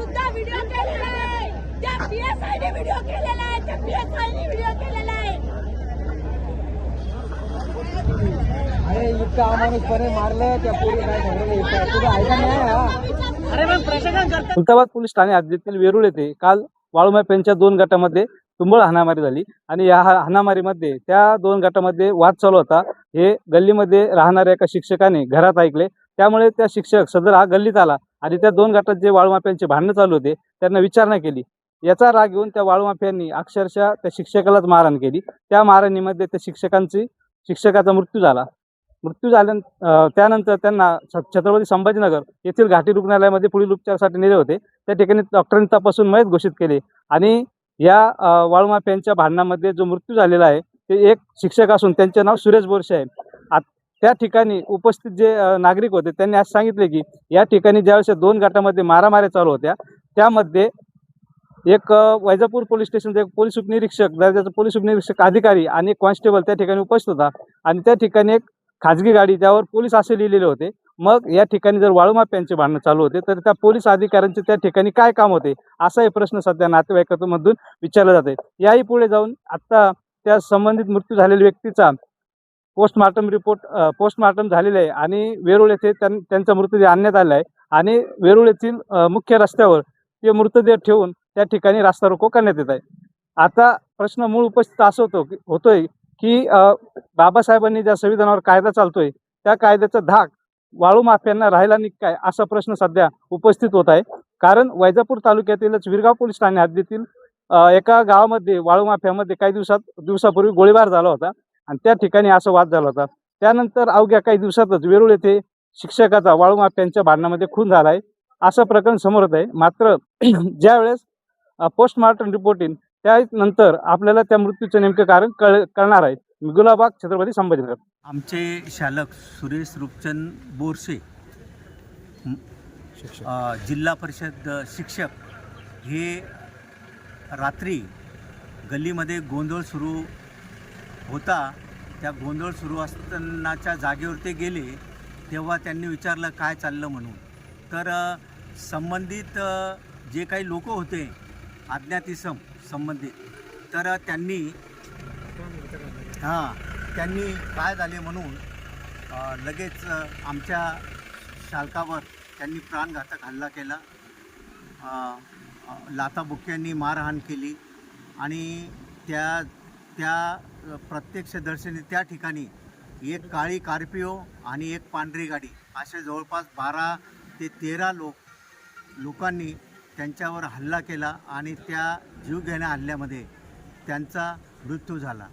सुद्धा व्हिडिओ केलेला आहे, त्या पीएसआयने व्हिडिओ केलेला आहे, त्या पीएसआयने व्हिडिओ केलेला आहे। अरे इतका अमानुषपणे मारलं त्या पोरी काय सांगितलं तुझं ऐका नाही। अरे मग प्रशासन करतात। खुलताबाद पोलीस ठाणे हद्दीतील वेरूळ येथे काल वाळूमाप्यांच्या 2 गटामध्ये तुंबळ हाणामारी झाली आणि या हाणामारीमध्ये त्या 2 गटामध्ये वाद चालू होता। हे गल्लीमध्ये राहणाऱ्या एका शिक्षकाने घरात ऐकले, त्यामुळे त्या शिक्षक सदर हा गल्लीत आला आणि त्या 2 गटात जे वाळूमाप्यांचे भांडणं चालू होते त्यांना विचारणा केली। याचा राग घेऊन त्या वाळूमाप्यांनी अक्षरशः त्या शिक्षकालाच मारहाण केली। त्या मारहाणीमध्ये त्या शिक्षकाचा मृत्यू झाला। त्यानंतर त्यांना छत्रपती संभाजीनगर येथील घाटी रुग्णालयामध्ये पुढील उपचारासाठी नेले होते। त्या ठिकाणी डॉक्टरांनी तपासून मयत घोषित केले आणि या वाळूमाप्यांच्या भांडणामध्ये जो मृत्यू झालेला आहे ते एक शिक्षक असून त्यांचे नाव सुरेश बोरसे आहे। त्या ठिकाणी उपस्थित जे नागरिक होते त्यांनी आज सांगितले की या ठिकाणी ज्यावेळेस 2 गटामध्ये मारामारी चालू होत्या त्यामध्ये एक वैजापूर पोलीस स्टेशनचा एक पोलीस उपनिरीक्षक दर्जाचा पोलीस उपनिरीक्षक अधिकारी आणि एक कॉन्स्टेबल त्या ठिकाणी उपस्थित होता आणि त्या ठिकाणी एक खाजगी गाडी ज्यावर पोलीस असे लिहिलेले होते। मग या ठिकाणी जर वाळूमाप्यांचे भांडण चालू होते तर त्या पोलीस अधिकाऱ्यांचे त्या ठिकाणी काय काम होते असाही प्रश्न सध्या नातेवाईकांमधून विचारला जाते। याही पुढे जाऊन आता त्या संबंधित मृत्यू झालेल्या व्यक्तीचा पोस्टमार्टम झालेला आहे आणि वेरूळ येथे त्यांचा मृतदेह आणण्यात आला आहे आणि वेरूळ येथील मुख्य रस्त्यावर ते मृतदेह ठेवून त्या ठिकाणी रास्ता रोको करण्यात येत आहे। आता प्रश्न मूळ उपस्थित असं होतोय की बाबासाहेबांनी ज्या संविधानावर कायदा चालतोय त्या कायद्याचा धाक वाळूमाफ्यांना राहिला नाही काय असा प्रश्न सध्या उपस्थित होत आहे। कारण वैजापूर तालुक्यातीलच विरगाव पोलीस ठाणे हद्दीतील एका गावामध्ये वाळूमाफ्यामध्ये काही दिवसापूर्वी गोळीबार झाला होता आणि त्या ठिकाणी असा वाद झाला होता। त्यानंतर अवघ्या काही दिवसातच वेरूळ येथे शिक्षकाचा वाळूमाफ्यांच्या भांडणामध्ये खून झाला आहे असं प्रकरण समोर येत आहे। मात्र ज्यावेळेस पोस्टमार्टम रिपोर्ट येईल त्यानंतर आपल्याला त्या मृत्यूचे नेमके कारण कळणार आहे। गुलाबाग छत्रपती संभाजीनगर। आमचे शालक सुरेश रूपचंद बोरसे जिल्हा परिषद शिक्षक हे रात्री गल्लीमध्ये गोंधळ सुरू होता। त्या गोंधळ सुरू असतानाच्या जागेवर ते गेले तेव्हा त्यांनी विचारलं काय चाललं म्हणून। तर संबंधित जे काही लोक होते अज्ञात इसम संबंधित तर त्यांनी काय झाले म्हणून लगेच आमच्या शालकावर त्यांनी प्राणघातक हल्ला केला, लाथाबुक्क्यांनी मारहाण केली आणि त्या प्रत्यक्षदर्शनी त्या ठिकाणी एक काळी कार्पिओ आणि एक पांढरी गाडी असे जवळपास 12 ते 13 लोकांनी त्यांच्यावर हल्ला केला आणि त्या जीवघेण्या हल्ल्यामध्ये त्यांचा मृत्यू झाला।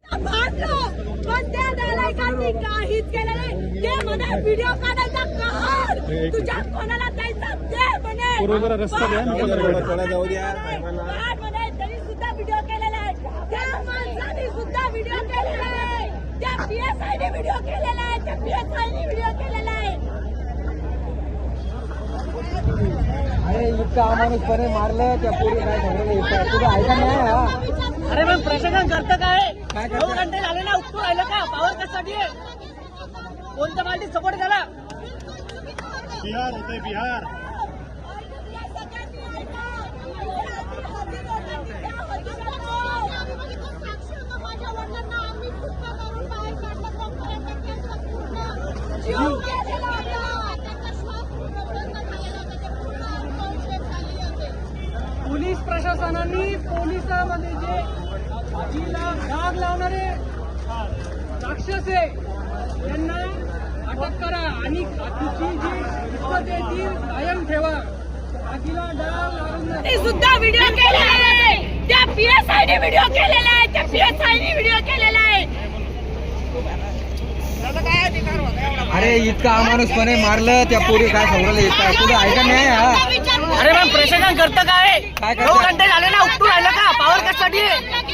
पण त्या नालायकांनी काहीच केलं नाही। ते म्हणे व्हिडिओ काढायचा काढ, तुझ्या कोणाला द्यायचा दे म्हणे, रस्ता द्या म्हणे, तरी सुद्धा व्हिडिओ केलेला आहे। त्या माणसाने सुद्धा व्हिडिओ केलेला आहे, त्या पीएसआयने व्हिडिओ केलेला आहे, त्या पीएसआयने व्हिडिओ केलेला आहे। अरे इतका अमानुषपणे मारलं त्या पोरी काय सांगितलं तुझं ऐका नाही। अरे मग प्रशासन करतं काय? 2 घंटे झाले ना, उत्तर राहिलं का? पावर कशासाठी आहे? कोणत्या पार्टीत सपोर्ट झाला? बिहार होते बिहार। पोलीस प्रशासनाने पोलिसांमध्ये जे आगीला डाग लावणारे राक्षस आहे त्यांना अटक करा आणि तिची जी इज्जत आहे ती कायम ठेवा। आगीला डाग लावणारे सुद्धा व्हिडिओ केलेला आहे, त्या पीएसआयने व्हिडिओ केलेला आहे, त्या पीएसआयने व्हिडिओ केलेला आहे। अरे इतका अमानुषपणे मारलं त्या पोरी काय सांगितलं तुझं ऐका नाही। अरे मग प्रशासन करतं काय? 2 घंटे झाले ना, उत्तर राहिलं का? पावर कशासाठी आहे?